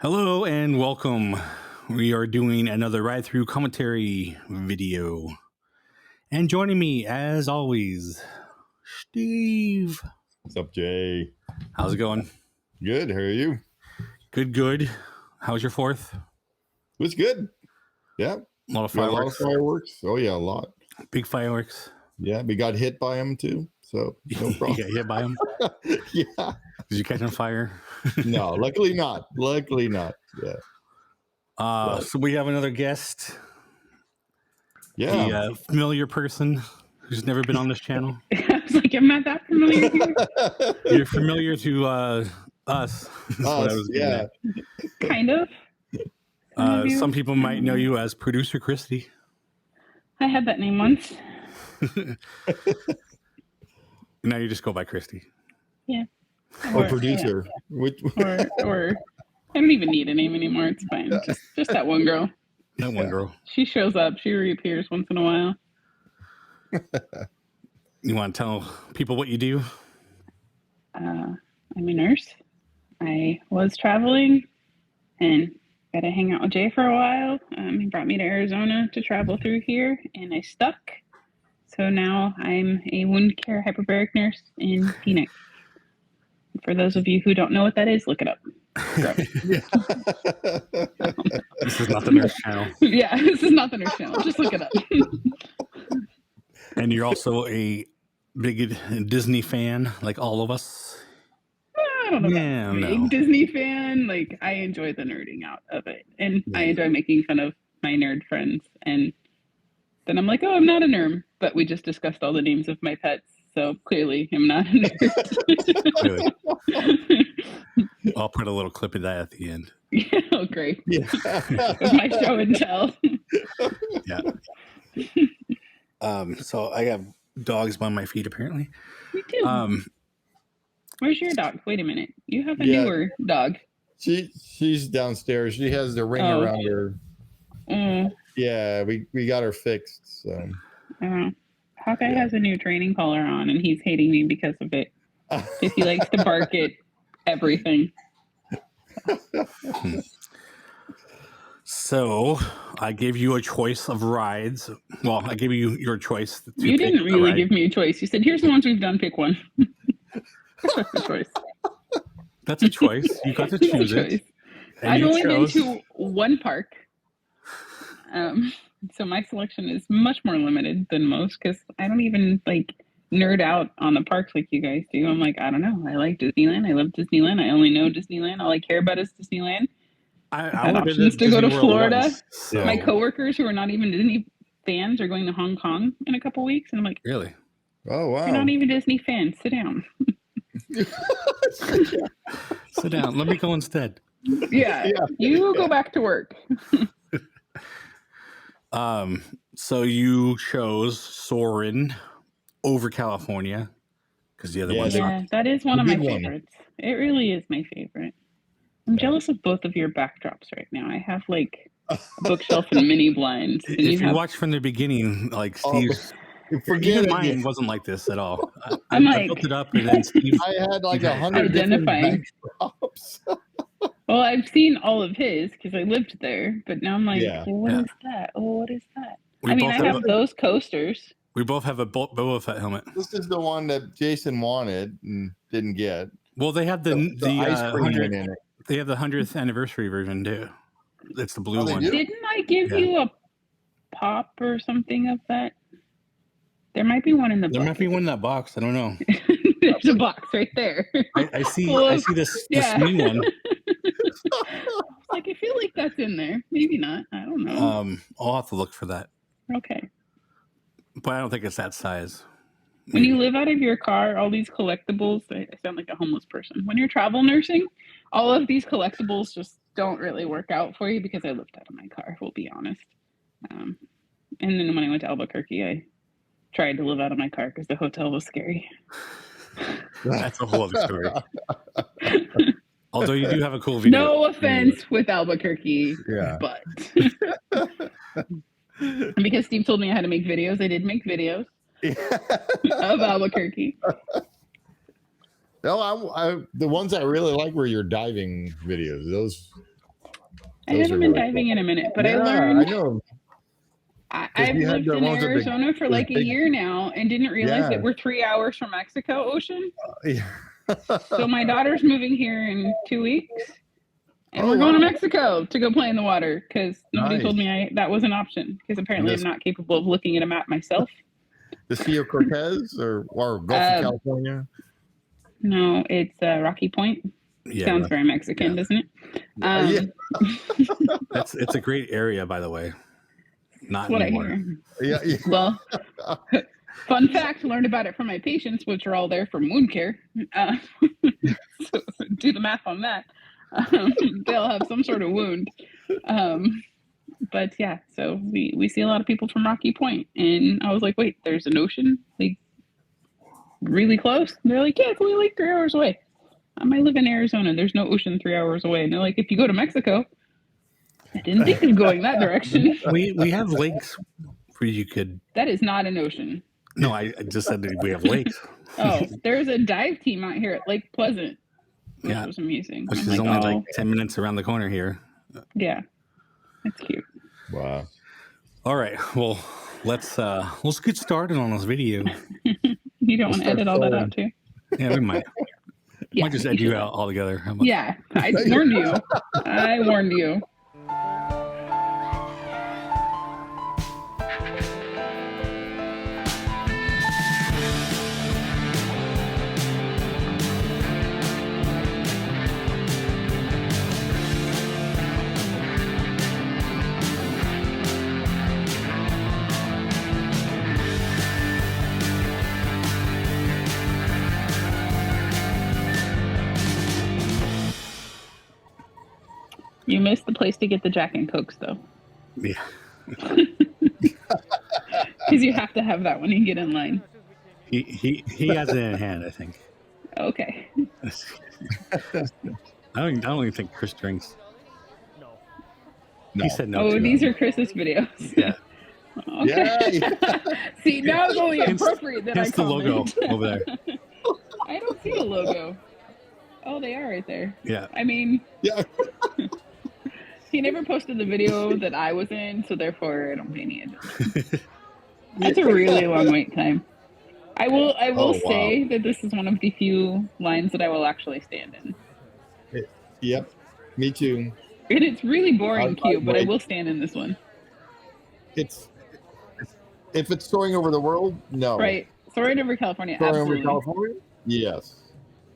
Hello and welcome. We are doing another ride-through commentary video. And joining me, as always, Steve. What's up, Jay? How's it going? Good. How are you? Good. How's your 4th? It was good. Yeah. A lot of We had fireworks. a lot of fireworks. Oh, yeah, a lot. Big fireworks. Yeah, we got hit by them, too. So, no You problem. got hit by them? Yeah. Did you catch on fire? No, luckily not. Yeah. So we have another guest. Yeah. A familiar person who's never been on this channel. I was like, am I that familiar here? You're familiar to us. That's what I was getting Yeah. at. Kind of. Some people might know you as Producer Christy. I had that name once. Now you just go by Christy. Yeah. Or producer. Yeah. Or I don't even need a name anymore. It's fine. Just that one girl. That one girl. She shows up. She reappears once in a while. You want to tell people what you do? I'm a nurse. I was traveling and got to hang out with Jay for a while. He brought me to Arizona to travel through here, and I stuck. So now I'm a wound care hyperbaric nurse in Phoenix. For those of you who don't know what that is, look it up. This is not the nurse channel. Yeah, this is not the nurse channel. Just look it up. And you're also a big Disney fan, like all of us. I don't know about big Disney fan. Like, I enjoy the nerding out of it. And I enjoy making fun of my nerd friends. And then I'm like, oh, I'm not a nerd. But we just discussed all the names of my pets. So clearly I'm not a nerd. I'll put a little clip of that at the end. Oh, great. Yeah. With my show and tell. Yeah. So I have dogs by my feet, apparently. Me too. Where's your dog? Wait a minute. You have a newer dog. She's downstairs. She has the ring around her. Yeah, we got her fixed. So. Hawkeye has a new training collar on, and he's hating me because of it. Because he likes to bark at everything. So I gave you a choice of rides. Well, I gave you your choice. You didn't really give me a choice. You said, here's the ones we've done, pick one. That's a choice. That's a choice. You got to choose it. I've only been to one park. So my selection is much more limited than most because I don't even nerd out on the parks like you guys do. I'm like, I don't know. I like Disneyland. I love Disneyland. I only know Disneyland. All I care about is Disneyland. I had options to go to Florida. Once, so. My coworkers who are not even Disney fans are going to Hong Kong in a couple weeks. And I'm like, really? Oh, wow. You're not even Disney fans. Sit down. Sit down. Let me go instead. Yeah. You go back to work. So you chose Soarin Over California because the other one's that is one of my favorites. It really is my favorite. I'm jealous of both of your backdrops right now. I have a bookshelf and mini blinds. And if you watch from the beginning, Steve's mine wasn't like this at all. I built it up and then Steve. I had 100 identifying. Well, I've seen all of his because I lived there, but now I'm like, what is that? Oh, what is that? I have those coasters. We both have a Boba Fett helmet. This is the one that Jason wanted and didn't get. Well, they have the ice cream in it. They have the 100th anniversary version too. It's the blue one. Didn't I give you a pop or something of that? There might be one in the box. There might be one in that box. I don't know. There's a box right there. I see this new one. I feel like that's in there. Maybe not. I don't know. I'll have to look for that. Okay. But I don't think it's that size. When you live out of your car, all these collectibles, I sound like a homeless person. When you're travel nursing, all of these collectibles just don't really work out for you because I lived out of my car, we'll be honest. And then when I went to Albuquerque, I tried to live out of my car because the hotel was scary. That's a whole other story. Although you do have a cool video. No offense with Albuquerque, but because Steve told me I had to make videos, I did make videos of Albuquerque. No, the ones I really like were your diving videos. Those I haven't been diving in a minute, but I I know. I've lived in Arizona for like a year now and didn't realize that we're 3 hours from Mexico Ocean. So my daughter's moving here in 2 weeks, and we're going to Mexico to go play in the water because nobody told me that was an option because apparently I'm not capable of looking at a map myself. The Sea of Cortez or Gulf of California? No, it's Rocky Point. Yeah, sounds very Mexican, doesn't it? It's a great area, by the way. Not what anymore. I hear. Yeah. Well, fun fact, learned about it from my patients, which are all there for wound care. So do the math on that. They'll have some sort of wound. But yeah, so we see a lot of people from Rocky Point, and I was like, wait, there's an ocean like really close? And they're like, yeah, it's only like 3 hours away. I live in Arizona. There's no ocean 3 hours away. And they're like, if you go to Mexico, I didn't think of going that direction. We have lakes where you could. That is not an ocean. No, I just said that we have lakes. Oh, there's a dive team out here at Lake Pleasant. Which was amazing. Which is only like 10 minutes around the corner here. Yeah. That's cute. Wow. All right. Well, let's get started on this video. You don't want to edit all that out too? Yeah, we might. Yeah, might just edit you out altogether. Yeah, I warned you. I warned you. You missed the place to get the Jack and Cokes, though. Yeah. Because you have to have that when you get in line. He has it in hand, I think. Okay. I don't even think Chris drinks. No. He said no. Oh, these are Chris's videos. Yeah. Okay. Yeah. See, now it's only appropriate that I comment. The logo over there. I don't see a logo. Oh, they are right there. Yeah. I mean. Yeah. He never posted the video that I was in, so therefore I don't pay any attention. That's a really long wait time. I will say that this is one of the few lines that I will actually stand in. Yep, me too. And it's really boring queue, but I will stand in this one. If it's Soaring Over the World, no. Right, Soarin Over California. Soaring Over California, yes.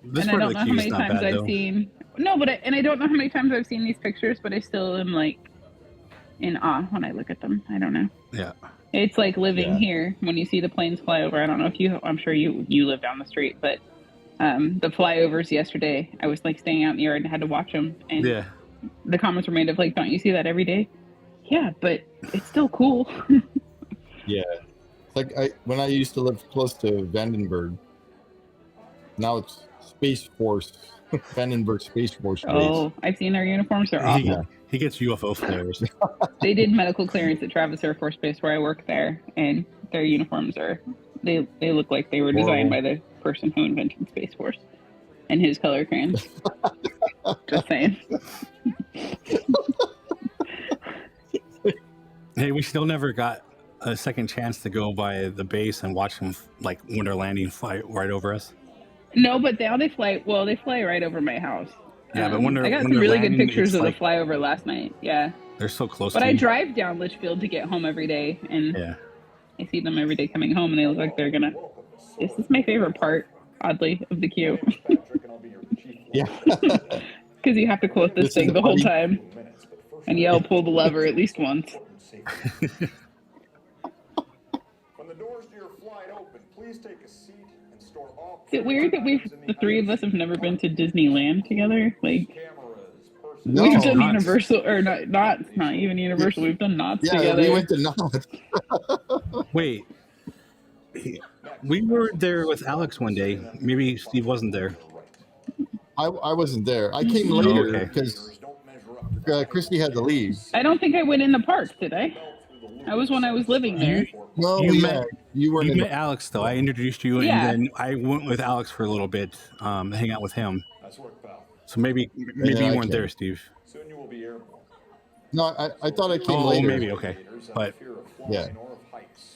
And I don't know how many times I've seen. No, but I don't know how many times I've seen these pictures, but I still am like in awe when I look at them. I don't know. Yeah. It's like living here when you see the planes fly over. I don't know if I'm sure you live down the street, but the flyovers yesterday, I was like staying out in the yard and had to watch them. And the comments were made of like, don't you see that every day? Yeah, but it's still cool. Yeah. Like when I used to live close to Vandenberg, now it's Space Force. Vandenberg Space Force Base. Oh, I've seen their uniforms. They're awesome. He gets UFO flares. They did medical clearance at Travis Air Force Base where I work there, and their uniforms they look like they were designed by the person who invented Space Force and his color crayons. Just saying. Hey, we still never got a second chance to go by the base and watch them like when they're landing fly right over us. No, but now they fly right over my house. Yeah, but when I got some really good pictures of the flyover last night. Yeah. They're so close But I drive down Litchfield to get home every day, and I see them every day coming home, and they look like they're gonna. This is my favorite part, oddly, of the queue. Yeah. Because you have to quote this thing the whole time and yell, pull the lever at least once. When the doors to your flight open, please take a seat and store all. Is it weird that the three of us have never been to Disneyland together? Like, no, we've done Universal, or not even Universal. We've done Knott's together. Yeah, we went to Knott's. Wait, we were there with Alex one day. Maybe Steve wasn't there. I wasn't there. I came later because Christy had to leave. I don't think I went in the park, did I? I was when I was living there. You met Alex, though. I introduced you, and then I went with Alex for a little bit, hang out with him. So maybe you weren't there, Steve. Soon you will be airborne. No, I thought I came Oh, later. maybe, okay. But Yeah.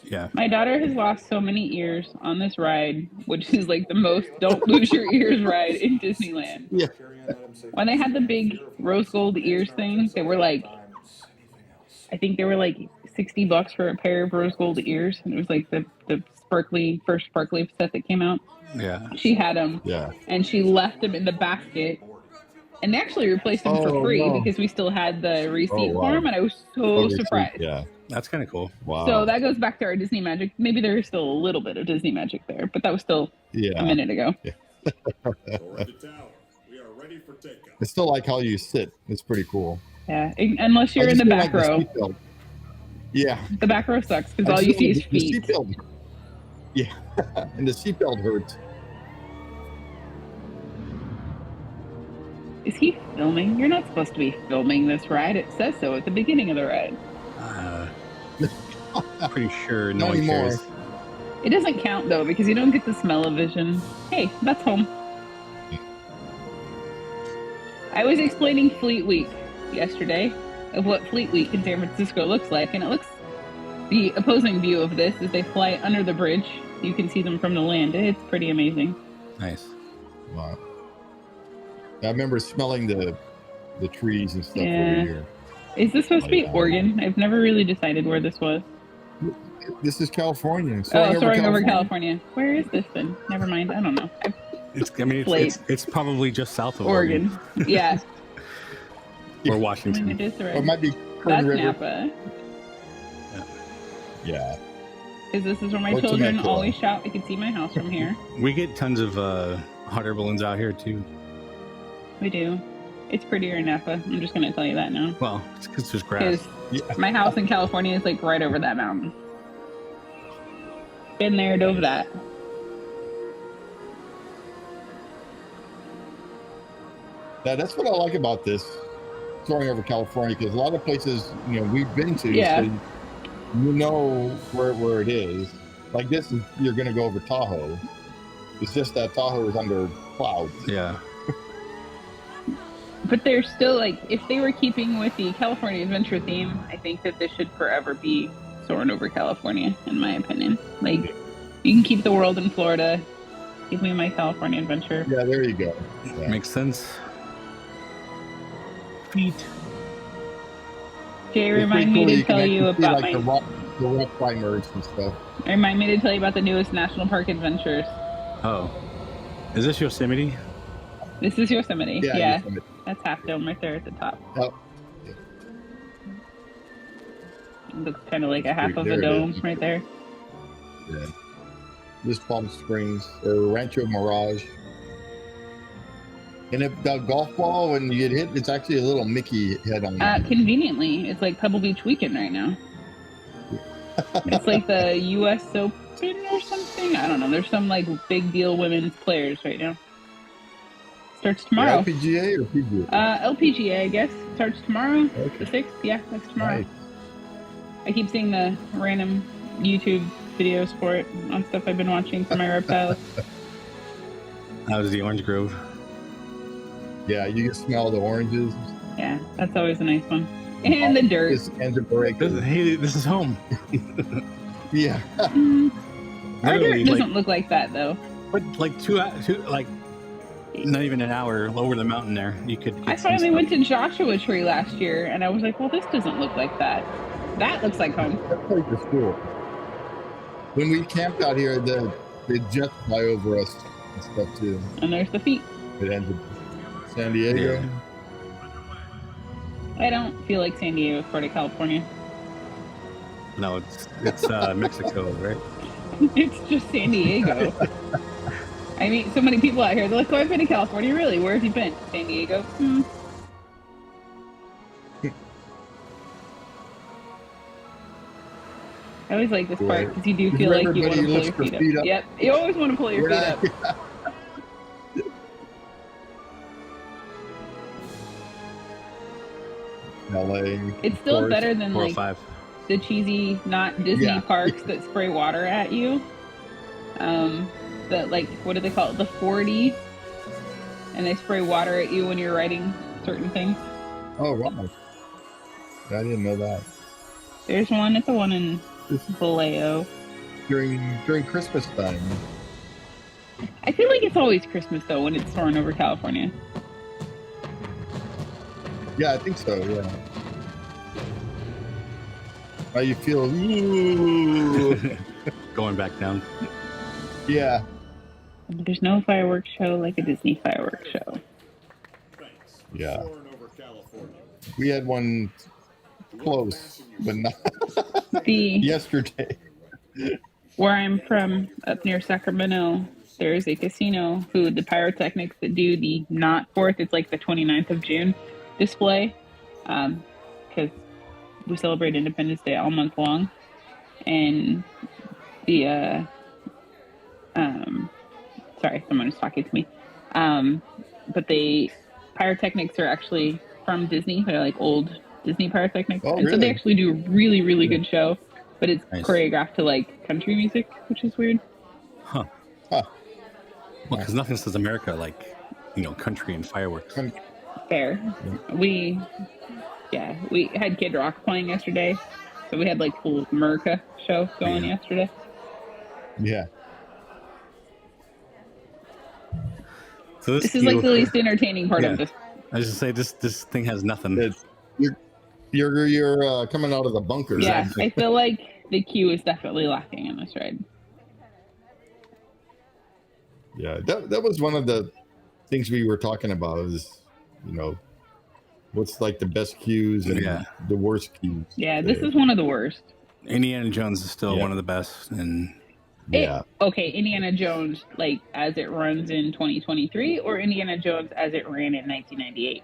yeah. My daughter has lost so many ears on this ride, which is like the most don't lose your ears ride in Disneyland. Yeah. When they had the big rose gold ears thing, they were like, I think they were like $60 for a pair of rose gold ears. And it was like the first sparkly set that came out. Yeah. She had them, Yeah. and she left them in the basket. And they actually replaced them for Oh, free no. because we still had the receipt wow. for them, and I was so Oh, receipt, surprised. Yeah. That's kind of cool. Wow. So that goes back to our Disney magic. Maybe there's still a little bit of Disney magic there, but that was still Yeah. a minute ago. I still like how you sit. It's pretty cool. Yeah, unless I you're in just the don't back like row. seatbelt. Yeah. The back row sucks because I all just you don't see like is feet. The seatbelt. Yeah. And the seatbelt hurts. Is he filming? You're not supposed to be filming this ride. It says so at the beginning of the ride. Pretty sure no Not one anymore. cares. It doesn't count though because you don't get the smell-o-vision. Hey, that's home. I was explaining Fleet Week yesterday of what Fleet Week in San Francisco looks like, and it looks the opposing view of this is they fly under the bridge. You can see them from the land. It's pretty amazing. Nice. Wow. I remember smelling the trees and stuff Yeah. over here. Is this supposed to be Like, Oregon? I've never really decided where this was. This is California. Soaring over California. Where is this then? Never mind. I don't know. It's probably just south of Oregon. Yeah. Or I mean, Washington. it is the Or it right. might be That's Kern River. Napa. Yeah. Because this is where my Or children Temecula. always shout, I can see my house from here. We get tons of hot air balloons out here too. We do. It's prettier in Napa. I'm just going to tell you that now. Well, it's because there's grass. Because Yeah. my house in California is like right over that mountain. Been there, dove that. That's what I like about this Soaring Over California, because a lot of places, we've been to, Yeah. so you know where it is. Like this, you're going to go over Tahoe. It's just that Tahoe is under clouds. Yeah. But they're still like, if they were keeping with the California Adventure theme, I think that this should forever be Soarin' Over California, in my opinion. Like, you can keep the world in Florida. Give me my California Adventure. Yeah, there you go. Yeah. Makes sense. Feet. Jay, It's remind pretty me cool. to tell you can see, about like, the rock climbers and stuff. Remind me to tell you about the newest National Park adventures. Oh. Is this Yosemite? This is Yosemite. Yeah. Yosemite. That's Half Dome right there at the top. Yep. It looks kind of like a half of There a it dome is. right there. Yeah. This Palm Springs or Rancho Mirage. And if the golf ball, when you get hit, it's actually a little Mickey head on it. Conveniently, it's like Pebble Beach weekend right now. It's like the U.S. Open or something. I don't know. There's some like big deal women's players right now. Starts tomorrow. LPGA or PGA? LPGA, I guess. Starts tomorrow. Okay. The 6th. Yeah, that's tomorrow. Nice. I keep seeing the random YouTube videos for it on stuff I've been watching for my reptiles. That was the Orange Grove. Yeah, you can smell the oranges. Yeah, that's always a nice one. And the dirt. This ends of break. Hey, this is home. Yeah. Our Literally, dirt doesn't look like that though. But like two, like not even an hour over the mountain there, you could. I finally went to Joshua Tree last year, and I was like, "Well, this doesn't look like that. That looks like home." That place is cool. When we camped out here, the jets fly over us and stuff too. And there's the feet. It ends in San Diego. Yeah. I don't feel like San Diego is part of California. No, it's Mexico, right? It's just San Diego. I meet so many people out here. They're like, "Oh, I've been to California. Really? Where have you been? San Diego." I always like this part because you do feel like you want to pull your feet up. Yep, you always want to pull your feet up. LA. It's still better than like 405. the cheesy, not Disney Yeah. parks that spray water at you. The like, what do they call it? The 40, and they spray water at you when you're riding certain things. Oh, wow. I didn't know that. There's one. It's the one in Vallejo. During Christmas time. I feel like it's always Christmas though when it's Soarin' Over California. Yeah, I think so. Yeah. How you feel? Ooh. Going back down. Yeah. There's no fireworks show like a Disney fireworks show. Yeah. We had one close, but not yesterday. Where I'm from, up near Sacramento, there's a casino who the pyrotechnics that do the not 4th, it's like the 29th of June display, because we celebrate Independence Day all month long, and the sorry, someone is talking to me, but the pyrotechnics are actually from Disney. They're like old Disney pyrotechnics, Oh, and really? so they actually do a really, really good show, but it's Nice. choreographed to like country music, which is weird. Huh. Well, because nothing says America like, country and fireworks. Fair. We had Kid Rock playing yesterday, so we had like full America show going yesterday. Yeah. So this is like the least entertaining part of this. I was just say this thing has nothing. You're coming out of the bunker. Yeah, Exactly. I feel like the queue is definitely lacking in this ride. Yeah, that was one of the things we were talking about is, what's like the best queues and the worst queues. Yeah, this is one of the worst. Indiana Jones is still one of the best, and okay, Indiana Jones, like as it runs in 2023, or Indiana Jones as it ran in 1998.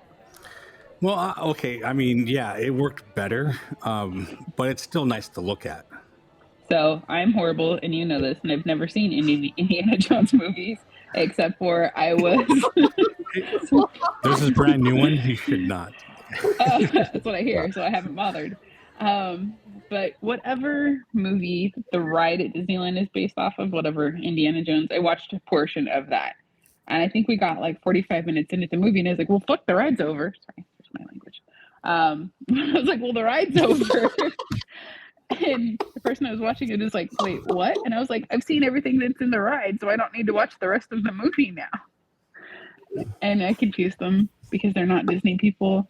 Well, okay. I mean, yeah, it worked better, but it's still nice to look at. So I'm horrible, and you know this, and I've never seen any Indiana Jones movies except for I was. There's this brand new one. You should not. That's what I hear, so I haven't bothered. But whatever movie the ride at Disneyland is based off of, whatever Indiana Jones, I watched a portion of that. And I think we got like 45 minutes into the movie, and I was like, well, fuck, the ride's over. Sorry, that's my language. I was like, well, the ride's over. And the person I was watching it is like, wait, what? And I was like, I've seen everything that's in the ride, so I don't need to watch the rest of the movie now. And I confused them because they're not Disney people.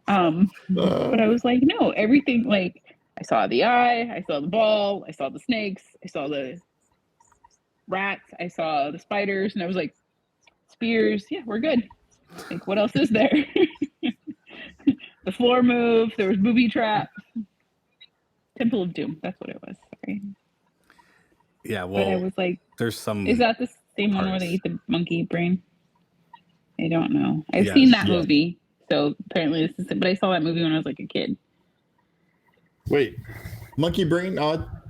But I was like, no, everything, like, I saw the eye, I saw the ball, I saw the snakes, I saw the rats, I saw the spiders, and I was like, spears, yeah, we're good. Like, what else is there? The floor moved, there was booby traps. Temple of Doom, that's what it was. Sorry. Yeah, well, but I was like, there's some. Is that the same one where they eat the monkey brain? I don't know. I've seen that movie, so apparently this is it. But I saw that movie when I was like a kid. Wait, monkey brain?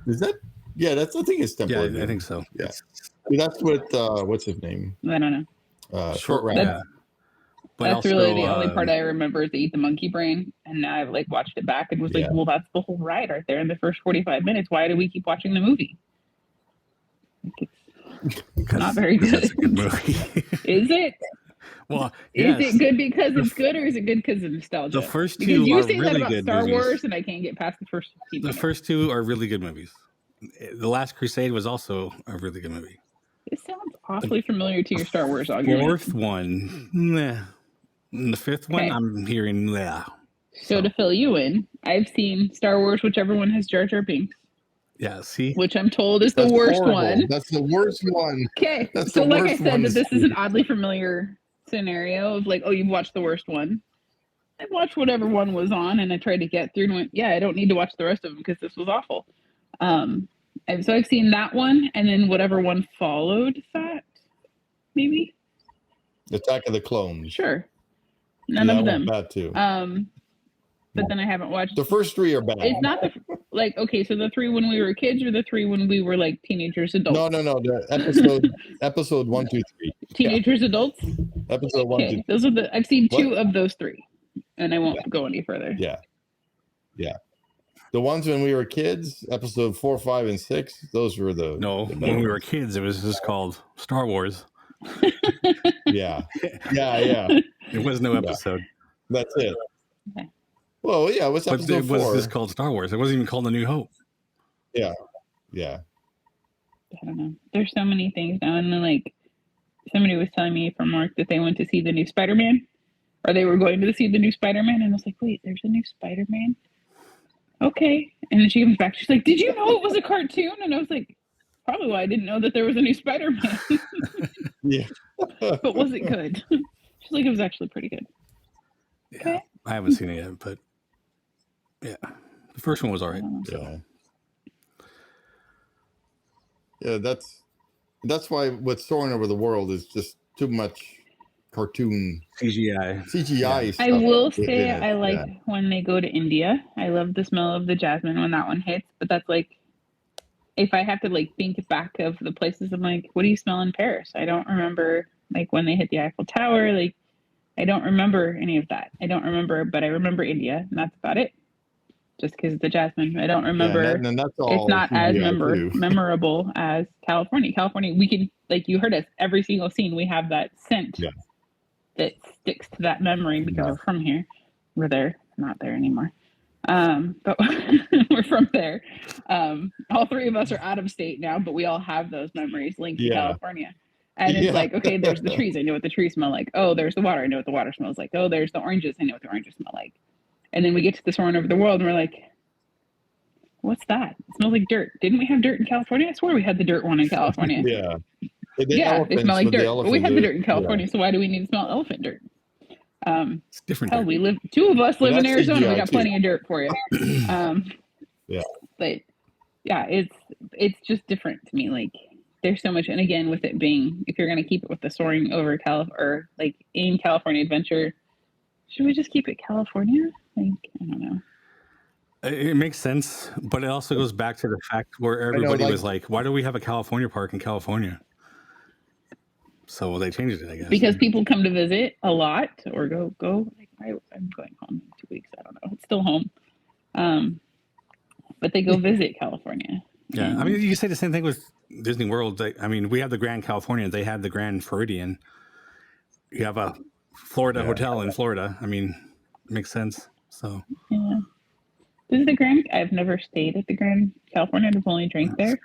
Is that? Yeah, that's. I think it's Temple. Yeah, I think so. Yeah, that's what. What's his name? I don't know. Short round. Yeah. But that's also, really the only part I remember is they eat the monkey brain, and now I've like watched it back and was like, well, that's the whole ride right there in the first 45 minutes. Why do we keep watching the movie? It's not very good. That's a good movie. Is it? Well, is it good because it's good, or is it good because of nostalgia? The first two because you are say really that about good Star movies. Wars, and I can't get past the first 15 minutes. The first two are really good movies. The Last Crusade was also a really good movie. It sounds awfully familiar to your Star Wars argument. Fourth one, nah. And the fifth one, I'm hearing, yeah. So to fill you in, I've seen Star Wars, whichever one has Jar Jar Binks. Yeah, see? Which I'm told is the worst one. That's the worst one. Okay, so like I said, that this is an oddly familiar scenario of like, oh, you've watched the worst one. I watched whatever one was on, and I tried to get through and went, yeah, I don't need to watch the rest of them because this was awful. And so I've seen that one, and then whatever one followed that, maybe? Attack of the Clones. Sure. None of them. Bad too. But then I haven't watched. The first three are bad. It's not okay. So the three when we were kids, or the three when we were like teenagers, adults. No. The episode 1, 2, 3. Teenagers, adults. Episode 1, 2. Those are I've seen two of those three, and I won't go any further. Yeah. The ones when we were kids, episode 4, 5, and 6. Those were the. No, when we were kids, it was just called Star Wars. Yeah. There was no episode. That's it. Okay. Well, yeah, what's But episode it was 4? just called Star Wars. It wasn't even called A New Hope. Yeah. I don't know. There's so many things now, and then like somebody was telling me from work that they went to see the new Spider-Man, or they were going to see the new Spider-Man, and I was like, wait, there's a new Spider-Man? Okay. And then she comes back, she's like, did you know it was a cartoon? And I was like, probably why I didn't know that there was a new Spider-Man. Yeah. But was it good? She's like, it was actually pretty good. Yeah, Okay. I haven't seen it yet, but yeah, the first one was all right. Yeah. Yeah, that's why what Soarin' Over the World is just too much cartoon CGI. stuff. I will say in it. I like when they go to India. I love the smell of the jasmine when that one hits, but that's like if I have to like think back of the places, I'm like, what do you smell in Paris? I don't remember like when they hit the Eiffel Tower. Like I don't remember any of that. I don't remember, but I remember India, and that's about it. Just because of the jasmine, I don't remember. and that's all it's not as CGI too. memorable as California. California, we can like you heard us every single scene. We have that scent that sticks to that memory because we're from here. We're there, not there anymore. But we're from there. All three of us are out of state now, but we all have those memories linked to California. And it's like, okay, there's the trees. I know what the trees smell like. Oh, there's the water. I know what the water smells like. Oh, there's the oranges. I know what the oranges smell like. And then we get to the Soarin' Over the World, and we're like, what's that? It smells like dirt. Didn't we have dirt in California? I swear we had the dirt one in California. They smell like dirt. But we had the dirt in California, so why do we need to smell elephant dirt? It's different. Hell, two of us live in Arizona. We got plenty of dirt for you. But yeah, it's just different to me. Like there's so much, and again, with it being, if you're gonna keep it with the Soaring Over or like in California Adventure, should we just keep it California? Like I don't know. It makes sense, but it also goes back to the fact where everybody was like, why do we have a California park in California? So they changed it, I guess. Because people come to visit a lot or go. Like I'm going home in 2 weeks. I don't know. It's still home. But they go visit California. Yeah. I mean, you can say the same thing with Disney World. I mean, we have the Grand California. They have the Grand Floridian. You have a Florida hotel in Florida. I mean, it makes sense. So yeah. This is the Grand. I've never stayed at the Grand California. I've only drank there.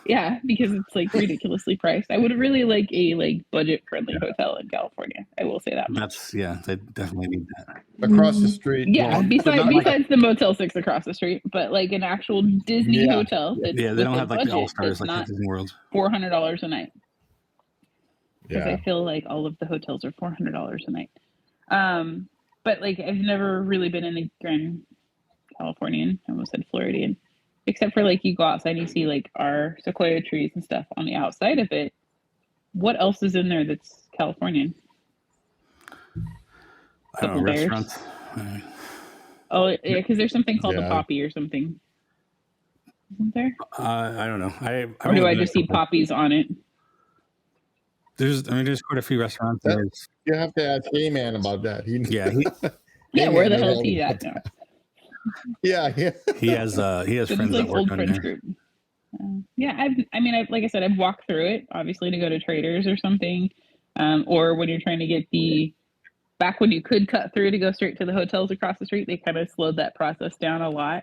Yeah, because it's like ridiculously priced. I would really like a budget friendly hotel in California. I will say that much. They definitely need that. Across the street. Yeah, besides the Motel 6 across the street, but like an actual Disney hotel. They don't have like the All Stars like at Disney World. $400 a night. Because Yeah. I feel like all of the hotels are $400 a night. But like I've never really been in the Grand Californian. I almost said Floridian. Except for like you go outside and you see like our sequoia trees and stuff on the outside of it. What else is in there that's Californian? I don't know, restaurants. Oh yeah, because there's something called the Poppy or something. Isn't there? I don't know. Or do I just see poppies on it? There's quite a few restaurants. You have to ask A-Man about that. Where the hell is he at now? Yeah. He has friends that work on there. Group. Like I said, I've walked through it, obviously, to go to Traders or something, or when you're trying to get back when you could cut through to go straight to the hotels across the street, they kind of slowed that process down a lot.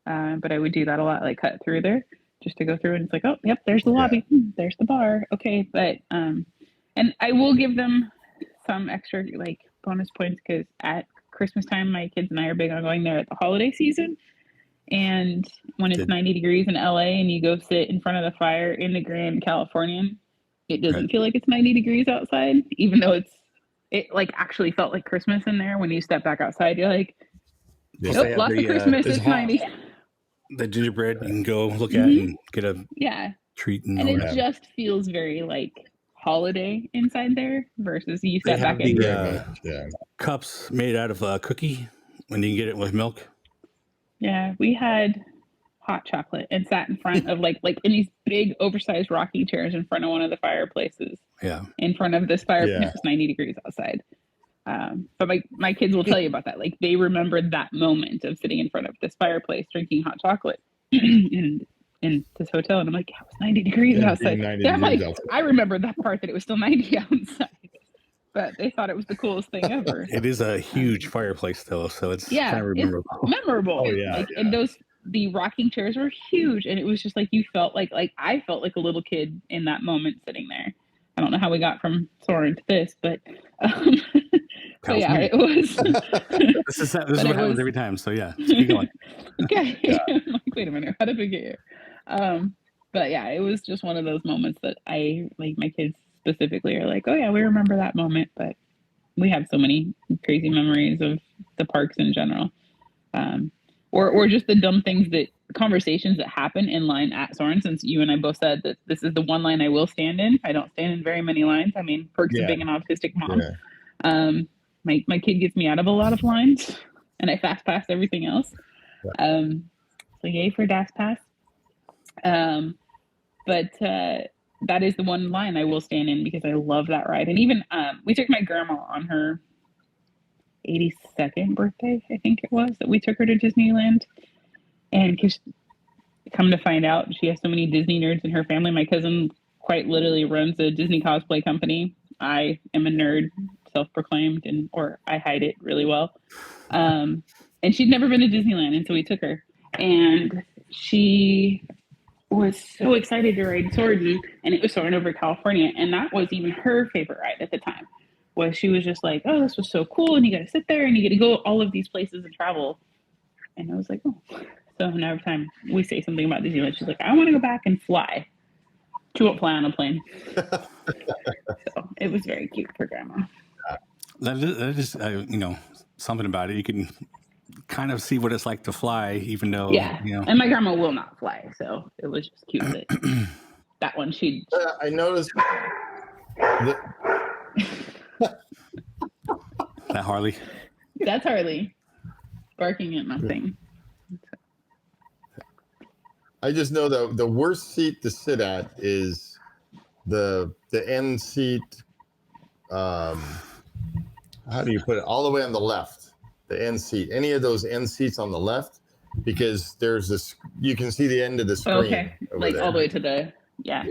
But I would do that a lot, like cut through there just to go through, and it's like, oh, yep, there's the lobby, there's the bar, okay. But and I will give them some extra like bonus points because at Christmas time, my kids and I are big on going there at the holiday season. And when it's 90 degrees in LA and you go sit in front of the fire in the Grand Californian, it doesn't feel like it's 90 degrees outside, even though it like actually felt like Christmas in there. When you step back outside, you're like, nope, lots of Christmas, it's 90. The gingerbread you can go look at and get a treat. And it just feels very like holiday inside there versus you step back in. Cups made out of cookie when you can get it with milk. Yeah, we had hot chocolate and sat in front of like in these big oversized rocking chairs in front of one of the fireplaces. Yeah. In front of this fireplace. It was 90 degrees outside. But my kids will tell you about that. Like they remembered that moment of sitting in front of this fireplace drinking hot chocolate in this hotel. And I'm like, it was 90 degrees outside. I'm like, I remember that part that it was still 90 outside. but they thought it was the coolest thing ever. It is a huge fireplace, though, so it's Yeah, kind of it's memorable. memorable. Oh, yeah, Like, yeah. and the rocking chairs were huge, and it was just like you felt like I felt like a little kid in that moment sitting there. I don't know how we got from Soarin to this, but but yeah, it was. This is what happens every time. So yeah, keep going. Okay. I'm like, wait a minute, how did we get here? But yeah, it was just one of those moments that I like. My kids specifically are like, oh yeah, we remember that moment. But we have so many crazy memories of the parks in general, or just the dumb things that conversations that happen in line at Soarin. Since you and I both said that this is the one line I will stand in. I don't stand in very many lines. I mean, perks of being an autistic mom. Yeah. My kid gets me out of a lot of lines, and I fast pass everything else. So yay for Dash Pass. But that is the one line I will stand in because I love that ride. And even we took my grandma on her 82nd birthday, I think it was, that we took her to Disneyland. And because come to find out, she has so many Disney nerds in her family. My cousin quite literally runs a Disney cosplay company. I am a nerd, self-proclaimed, or I hide it really well. And she'd never been to Disneyland, and so we took her. And she was so excited to ride Soarin', and it was Soarin' Over California, and that was even her favorite ride at the time. Was she was just like, oh, this was so cool, and you got to sit there, and you get to go all of these places and travel. And I was like, oh. So now every time we say something about Disneyland, she's like, I want to go back and fly. She won't fly on a plane. So it was very cute for Grandma. That is something about it. You can kind of see what it's like to fly, even though, And my grandma will not fly, so it was just cute that that one she. I noticed that Harley. That's Harley barking at nothing. I just know the worst seat to sit at is the end seat. How do you put it? All the way on the left, the end seat. Any of those end seats on the left, because there's this. You can see the end of the screen. Okay, like there. all the way to the Yeah.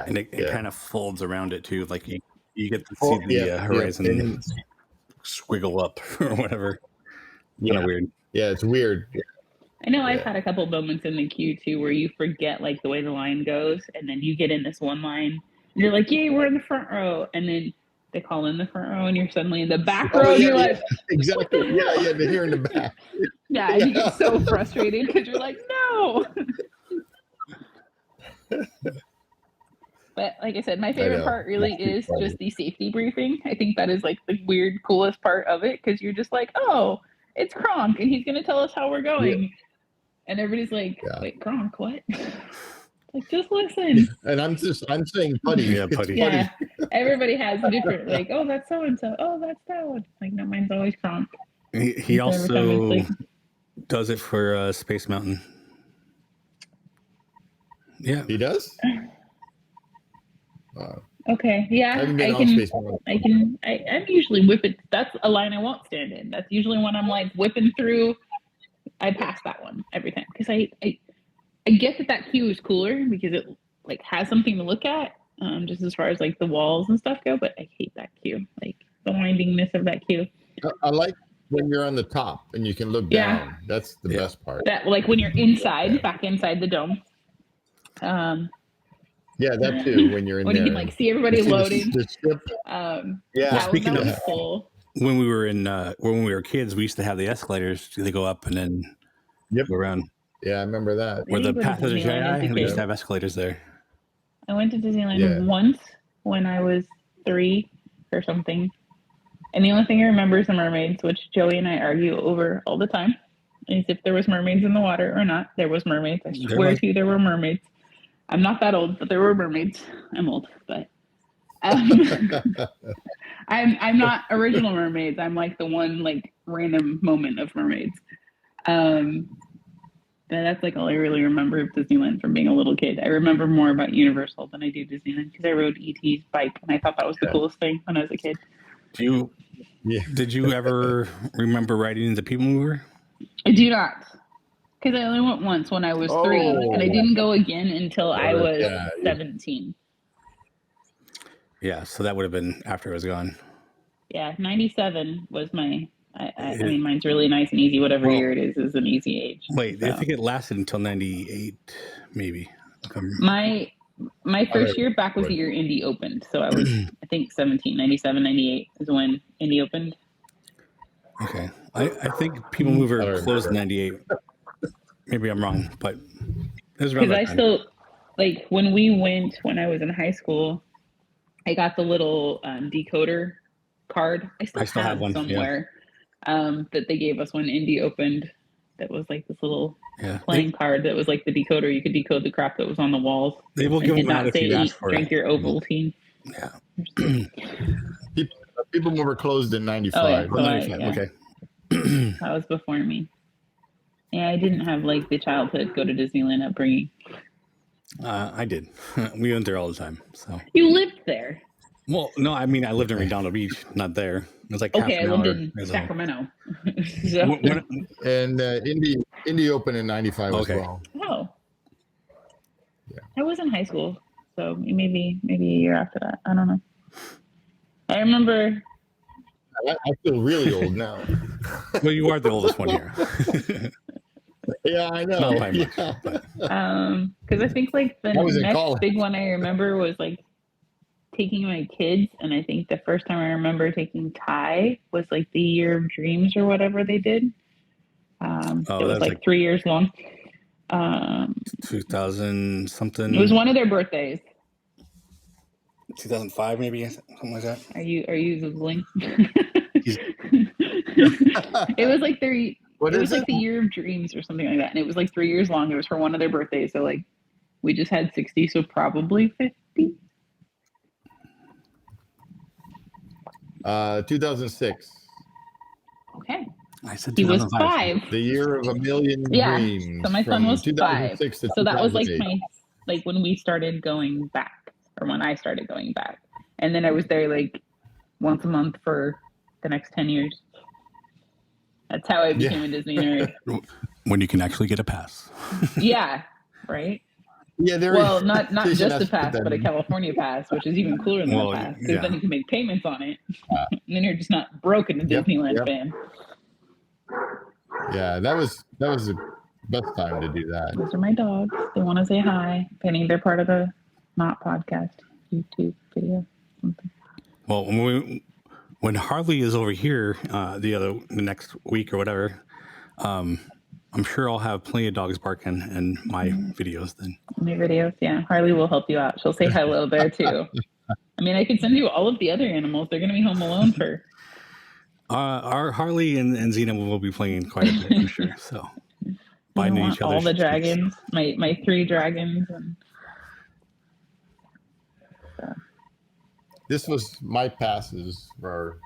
And it kind of folds around it too, like you get to see the horizon squiggle up or whatever. Kind of weird. Yeah, it's weird. I know I've had a couple moments in the queue too where you forget like the way the line goes, and then you get in this one line and you're like, yay, we're in the front row, and then they call in the front row and you're suddenly in the back row and you're like, exactly. Yeah, they're here in the back. And you get so frustrated because you're like, no. But like I said, my favorite part really is just the safety briefing. I think that is like the weird, coolest part of it, because you're just like, oh, it's Kronk and he's going to tell us how we're going. Yeah. And everybody's like, wait, Kronk, what? Like, just listen. And I'm saying Putty. Yeah, Putty. Yeah, everybody has a different, like, oh, that's so-and-so. Oh, that's that one. Like, no, mine's always Kronk. He also does it for Space Mountain. Yeah. He does? Okay, yeah, I'm usually whipping. That's a line I won't stand in. That's usually when I'm like whipping through. I pass that one every time because I get that queue is cooler because it like has something to look at, just as far as like the walls and stuff go. But I hate that queue, like the windingness of that queue. I like when you're on the top and you can look down. That's the best part. That like when you're inside, back inside the dome. Yeah, that too. When you're in when there, you can like see everybody loading. The ship. Speaking of cool. When we were when we were kids, we used to have the escalators. They go up and then go around. Yeah, I remember that. Where the Path of the Jedi, we used to have escalators there. I went to Disneyland once when I was 3 or something, and the only thing I remember is the mermaids, which Joey and I argue over all the time, is if there was mermaids in the water or not. There was mermaids. I swear to you, there were mermaids. I'm not that old, but there were mermaids. I'm old, but I'm not original mermaids. I'm like the one like random moment of mermaids. That's like all I really remember of Disneyland from being a little kid. I remember more about Universal than I do Disneyland because I rode E.T.'s bike and I thought that was the coolest thing when I was a kid. Did you ever remember riding the People Mover? I do not. Because I only went once when I was 3, and I didn't go again until I was 17. Yeah, so that would have been after I was gone. Yeah, 97 was my. I mean, mine's really nice and easy. Whatever year it is an easy age. Wait, so. I think it lasted until 98, maybe. My first year back was the year Indy opened. So I was, I think, 17, 97, 98 is when Indy opened. Okay. I think People Mover closed in 98. Maybe I'm wrong, but it was around that time. Still, like, when we went, when I was in high school, I got the little decoder card. I still have one somewhere that they gave us when Indy opened. That was like this little playing card that was like the decoder. You could decode the crap that was on the walls. They will give them out if you ask for it. Drink your Ovaltine. Yeah. People Mover closed in 95. Oh, yeah. So 95. Okay. That was before me. Yeah, I didn't have like the childhood go to Disneyland upbringing. I did. We went there all the time. So you lived there? Well, no, I mean I lived in Redondo Beach, not there. It was like I lived in Sacramento. So. And Indy opened in 95 as well. Oh, yeah. I was in high school, so maybe a year after that. I don't know. I remember. I feel really old now. Well, you are the oldest one here. Yeah, I know. Not by much, but. Because I think like the next big one I remember was like taking my kids, and I think the first time I remember taking Ty was like the Year of Dreams or whatever they did. It was like 3 years long. 2000 something. It was one of their birthdays. 2005 maybe, something like that. Are you Googling? It was like the Year of Dreams or something like that, and it was like 3 years long. It was for one of their birthdays, so like we just had 60, so probably 50. 2006. Okay. I said he was 5. The year of a million dreams. So my son was 5. So that was like when we started going back, or when I started going back, and then I was there like once a month for the next 10 years. That's how I became a Disney nerd. When you can actually get a pass. Yeah. Right. Yeah, not just a pass, but a California pass, which is even cooler than a pass, because then you can make payments on it, and then you're just not broken a Disneyland fan. Yeah, that was the best time to do that. Those are my dogs. They want to say hi. Penny, they're part of the Not Podcast YouTube video. Something. Well, when Harley is over here the next week or whatever, I'm sure I'll have plenty of dogs barking in my videos then. My videos, yeah. Harley will help you out. She'll say hello there too. I mean, I could send you all of the other animals. They're going to be home alone for. Our Harley and Xena will be playing quite a bit, I'm sure. So, binding each other. All the dragons, my 3 dragons, and. This was my passes for.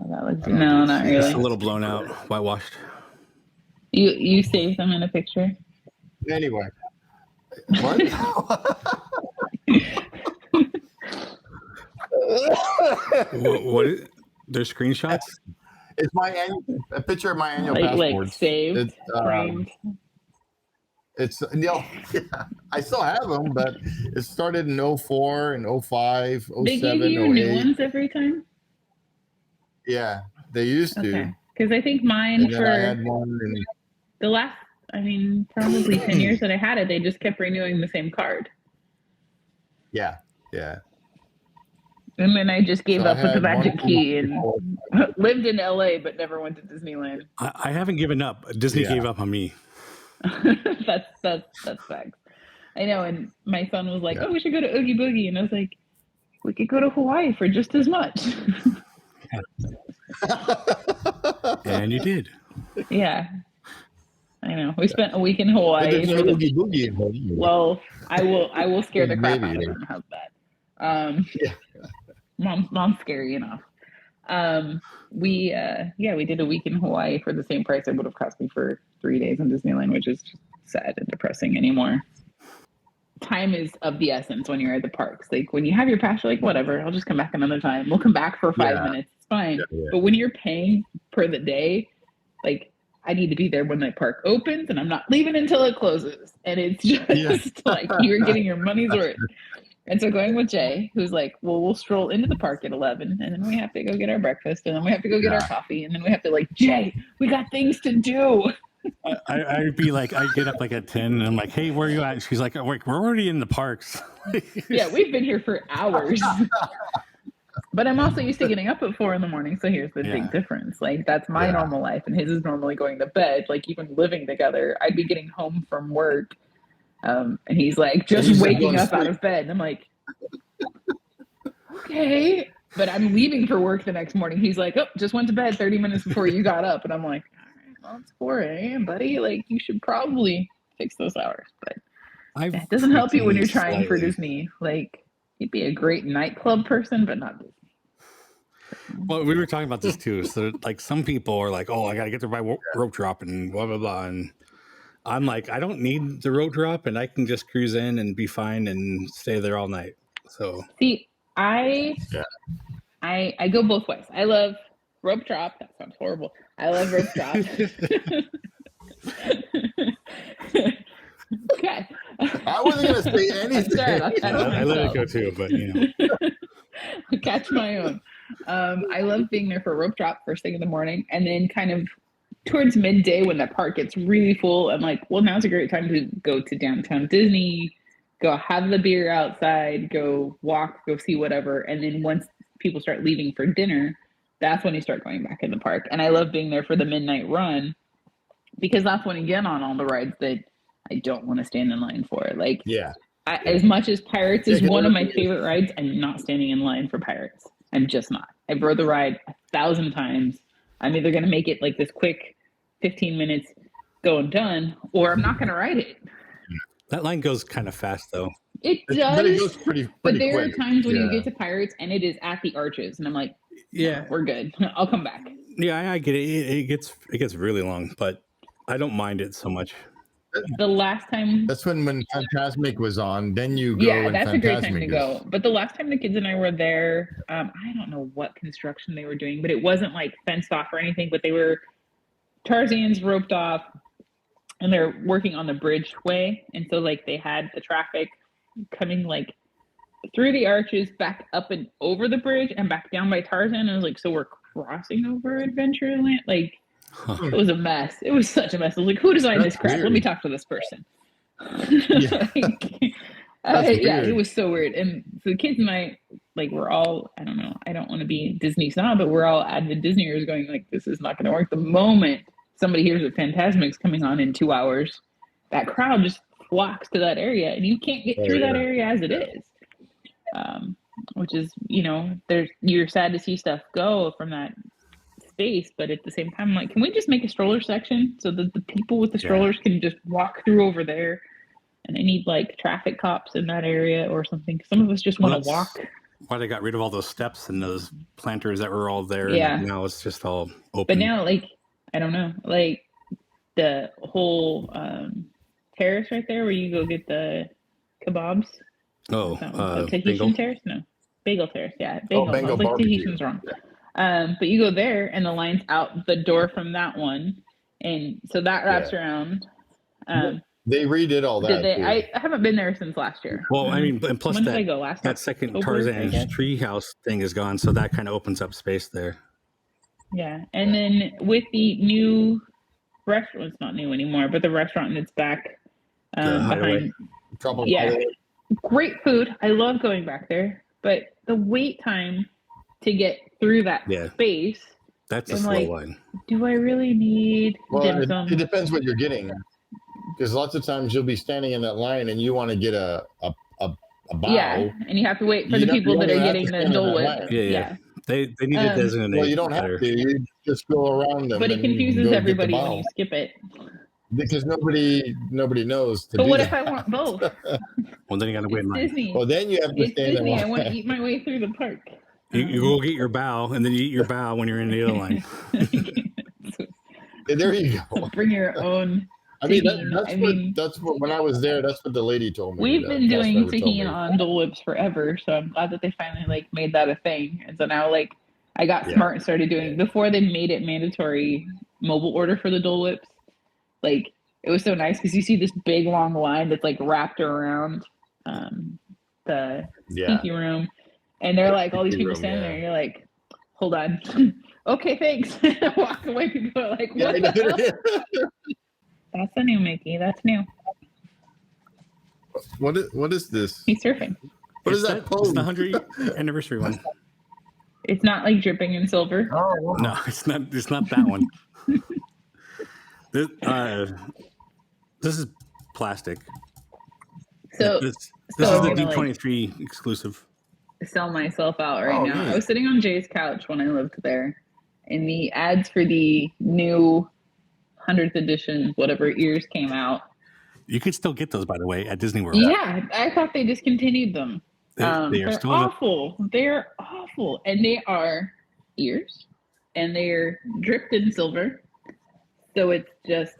That was no, not really. It's a little blown out, whitewashed. You saved them in a picture. Anyway, what? What is, there's screenshots? It's a picture of my annual passport. Like saved, framed. It's I still have them, but it started in 04 and 05, 07, They give you 08. new ones every time? Yeah, they used to. Because I think mine I had one the last, probably 10 years that I had it, they just kept renewing the same card. Yeah. And then I just gave up with the magic key and lived in LA, but never went to Disneyland. I haven't given up. Disney gave up on me. That's facts. I know. And my son was like, "Oh, we should go to Oogie Boogie," and I was like, "We could go to Hawaii for just as much." And you did. Yeah. I know. We spent a week in Hawaii. Oogie Boogie in Hawaii. Well, I will scare the crap out of him. How's that? Mom's scary enough. We did a week in Hawaii for the same price it would have cost me for 3 days in Disneyland, which is just sad and depressing anymore. Time is of the essence when you're at the parks. Like when you have your pass, you're like, whatever, I'll just come back another time. We'll come back for 5 minutes. It's fine. Yeah. But when you're paying per the day, like I need to be there when the park opens and I'm not leaving until it closes. And it's just like you're getting your money's worth. And so going with Jay, who's like, well, we'll stroll into the park at 11, and then we have to go get our breakfast, and then we have to go get our coffee, and then we have to like, Jay, we got things to do. I'd be like, I get up like at 10 and I'm like, hey, where are you at? She's like, we're already in the parks. Yeah, we've been here for hours. But I'm also used to getting up at 4 a.m. So here's the big difference. Like, that's my normal life, and his is normally going to bed. Like, even living together, I'd be getting home from work, and he's like just waking up out of bed. And I'm like, okay. But I'm leaving for work the next morning. He's like, oh, just went to bed 30 minutes before you got up. And I'm like, all right, well, it's 4 a.m., buddy. Like, you should probably fix those hours. But it doesn't help you when you're trying for Disney. Like, you'd be a great nightclub person, but not Disney. Well, we were talking about this too. So, like, some people are like, "Oh, I got to get there by rope drop and blah blah blah," and I'm like, I don't need the rope drop, and I can just cruise in and be fine and stay there all night. So, see, I go both ways. I love rope drop. That sounds horrible. I love rope drop. Okay. I wasn't going to say anything. I let it go too, but you know. Catch my own. I love being there for rope drop first thing in the morning, and then kind of towards midday when the park gets really full, I'm like, well, now's a great time to go to downtown Disney, go have the beer outside, go walk, go see whatever. And then once people start leaving for dinner, that's when you start going back in the park. And I love being there for the midnight run, because that's when you get on all the rides that I don't want to stand in line for. Like, as much as Pirates is one of my favorite rides, I'm not standing in line for Pirates. I'm just not. I've rode the ride 1,000 times. I'm either going to make it like this quick 15 minutes, go and done, or I'm not going to ride it. That line goes kind of fast, though. It does. But it goes pretty but there quick. are times when you get to Pirates and it is at the arches, and I'm like, yeah, we're good. I'll come back. Yeah, I get it. It gets really long, but I don't mind it so much. The last time, that's when Fantasmic was on. Then you go. Yeah, that's a great time to go. But the last time the kids and I were there, I don't know what construction they were doing, but it wasn't like fenced off or anything. But they were Tarzan's roped off, and they're working on the bridgeway, and so like they had the traffic coming like through the arches, back up and over the bridge, and back down by Tarzan. And I was like, so we're crossing over Adventureland, like. It was a mess. It was such a mess. I was like, who designed this crap? Let me talk to this person. Yeah. It was so weird. And so the kids and I, like, we're all, I don't know, I don't want to be Disney snob, but we're all avid Disneyers going like, this is not going to work. The moment somebody hears that Fantasmic's coming on in 2 hours, that crowd just flocks to that area, and you can't get through that area as it is. Which is, you know, you're sad to see stuff go from that space, but at the same time, I'm like, can we just make a stroller section so that the people with the strollers can just walk through over there? And I need like traffic cops in that area or something. Some of us just want to walk. Why they got rid of all those steps and those planters that were all there. Yeah. And now it's just all open. But now, like, I don't know, like the whole terrace right there where you go get the kebabs. Oh, Tahitian terrace? No, bagel terrace. Yeah, bagel. Bagel like barbecue. Tahitian's wrong. But you go there and the line's out the door from that one, and so that wraps around. They redid all that. I haven't been there since last year. Well, I mean, and plus when did I go? Last that second October, Tarzan's treehouse thing is gone, so that kind of opens up space there. Yeah, and then with the new restaurant, it's not new anymore, but the restaurant that's back behind. Great food. I love going back there, but the wait time to get through that space. That's a slow line. Do I really need dim sum? It depends what you're getting. Because lots of times you'll be standing in that line and you want to get a bow. Yeah, and you have to wait for the people that are getting the Dole Whip. Yeah. They need to designate. Well, you don't have to. You just go around them. But it confuses everybody when you skip it. Because nobody knows to But do what that. if I want both? Well, then you got to wait in line. Disney. Well, then you have to It's stand Disney. in line. I want to eat my way through the park. You go get your bow, and then you eat your bow when you're in the other line. There you go. Bring your own. I mean, that's what when I was there, that's what the lady told me. We've been doing tahini on Dole Whips forever, so I'm glad that they finally like made that a thing. And so now like I got smart and started doing before they made it mandatory mobile order for the Dole Whips. Like it was so nice because you see this big long line that's like wrapped around the Yeah. sneaky room, and they're like all these Sneaky people room, standing yeah. there, and you're like, hold on, okay, thanks. Walk away. People are like, Yeah, what the hell? That's a new Mickey. That's new. What is this? He's surfing. What is It's that pose? It's the 100th anniversary one. It's not like dripping in silver. Oh, wow. No, it's not. It's not that one. This is plastic. So, This so is the I'm gonna like D23 exclusive. sell myself out right Oh, now. neat. I was sitting on Jay's couch when I lived there, and the ads for the new 100th edition, whatever ears came out. You can still get those, by the way, at Disney World. Yeah, I thought they discontinued them. They are They're still awful. They're awful, and they are ears, and they're dripped in silver. So it's just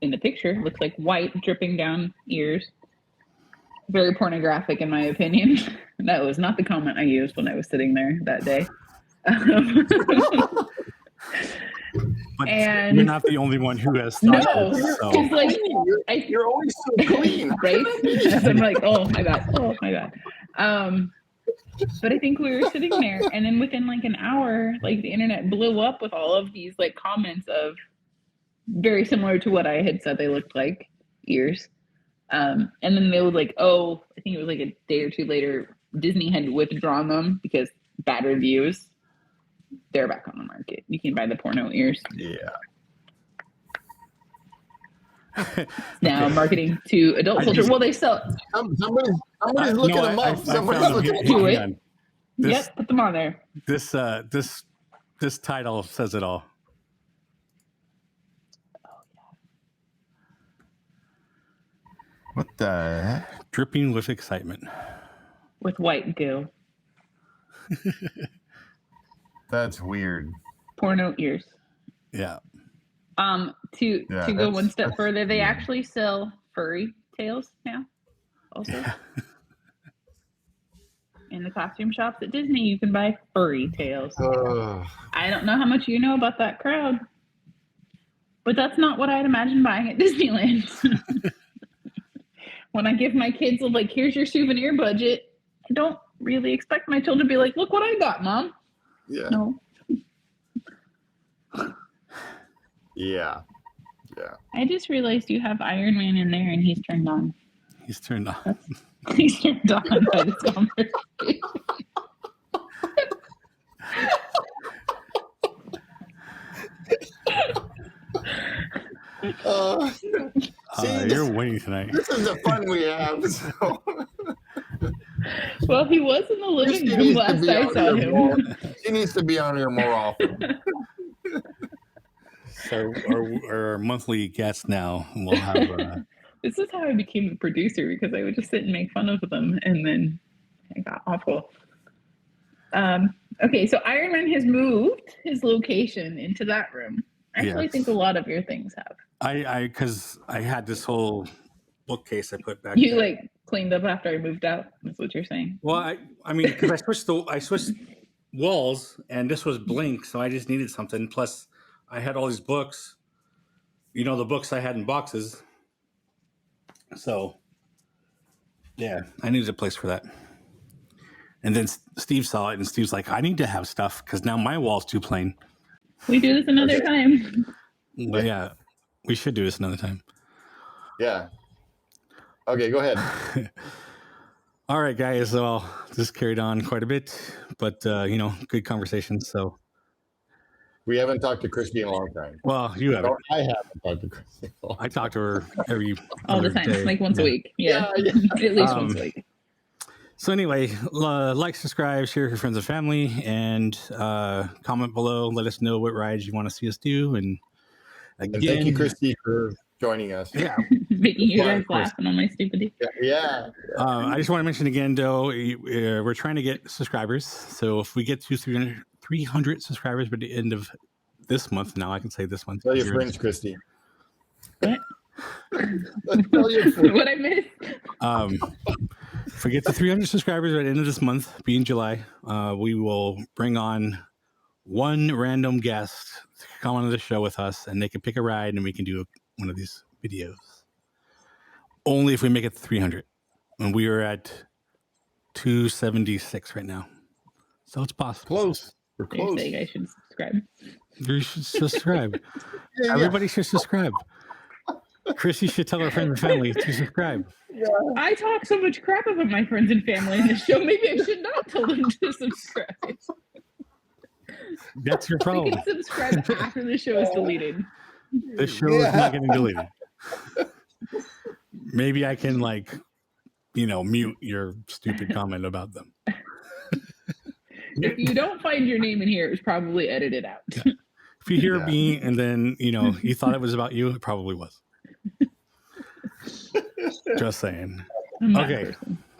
in the picture looks like white dripping down ears. Very pornographic, in my opinion. That was not the comment I used when I was sitting there that day. But And- you're not the only one who has thought No, this, so. it's like You're always so clean. right? I'm like, oh my god. But I think we were sitting there, and then within like an hour, like the internet blew up with all of these like comments of very similar to what I had said they looked like ears. And then they would like, oh, I think it was like a day or two later, Disney had withdrawn them because bad reviews. They're back on the market. You can buy the porno ears Yeah. now. Marketing to adult children. Well, they sell. Somebody's looking them up. Somebody's found looking them. them up. Do it. Hang on. This, Yep, put them on there. this title says it all. What the heck? Dripping with excitement. With white goo. That's weird. Porno ears. Yeah. To Yeah, go one that's- step that's further, they weird. actually sell furry tails now. Also, Yeah. in the costume shops at Disney, you can buy furry tails. Ugh. I don't know how much you know about that crowd, but that's not what I'd imagine buying at Disneyland. When I give my kids like, here's your souvenir budget, I don't really expect my children to be like, look what I got, Mom. Yeah. No, Yeah. I just realized you have Iron Man in there, and he's turned on. He's turned on. He's turned on by this conversation. You're winning tonight. This is the fun we have. So. Well, he was in the living Christy room needs to last be I on saw here him. more. She needs to be on here more often. So our monthly guest now will have. This is how I became a producer, because I would just sit and make fun of them, and then it got awful. Okay, so Iron Man has moved his location into that room. I actually Yes. think a lot of your things have. Because I had this whole bookcase I put back. You there. like cleaned up after I moved out. That's what you're saying. Well, I mean, because I switched walls, and this was blank, so I just needed something. Plus, I had all these books. You know, the books I had in boxes. So, yeah, I needed a place for that. And then Steve saw it, and Steve's like, "I need to have stuff because now my wall's too plain." We do this another time. But yeah, we should do this another time. Yeah. Okay, go ahead. All right, guys. Well, this carried on quite a bit, but good conversation. So, We haven't talked to Christy in a long time. well, you have it. Or I haven't talked to Christy in a long time. I talk to her every All the other time, day. like once a Yeah. week. Yeah, Yeah, at least once a week. So anyway, like, subscribe, share with your friends and family, and comment below. Let us know what rides you want to see us do. And again, And thank you, Christy, for joining us. Yeah. Making you Yeah, guys of course. laughing on my stupidity. Yeah. I just want to mention again, though, we're trying to get subscribers. So if we get to 300 subscribers by the end of this month, now I can say this month. Tell your friends, Christy. What? Tell your friends. What I missed? If we get to 300 subscribers by the end of this month, being July, we will bring on one random guest to come on the show with us, and they can pick a ride, and we can do one of these videos. Only if we make it to 300. When we are at 276 right now. So it's possible. Close. We're You're close. saying I should subscribe. You should subscribe. Yeah. Everybody should subscribe. Chrissy should tell her friends and family to subscribe. I talk so much crap about my friends and family in this show. Maybe I should not tell them to subscribe. That's your They problem. can subscribe after the show is deleted. This show is not getting deleted. Maybe I can mute your stupid comment about them. If you don't find your name in here, it was probably edited out. Yeah. If you hear me and then you thought it was about you, it probably was. Just saying. Okay.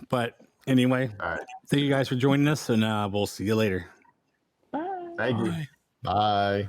But anyway, All right. thank you guys for joining us, and we'll see you later. Bye. Thank you. Bye. Bye.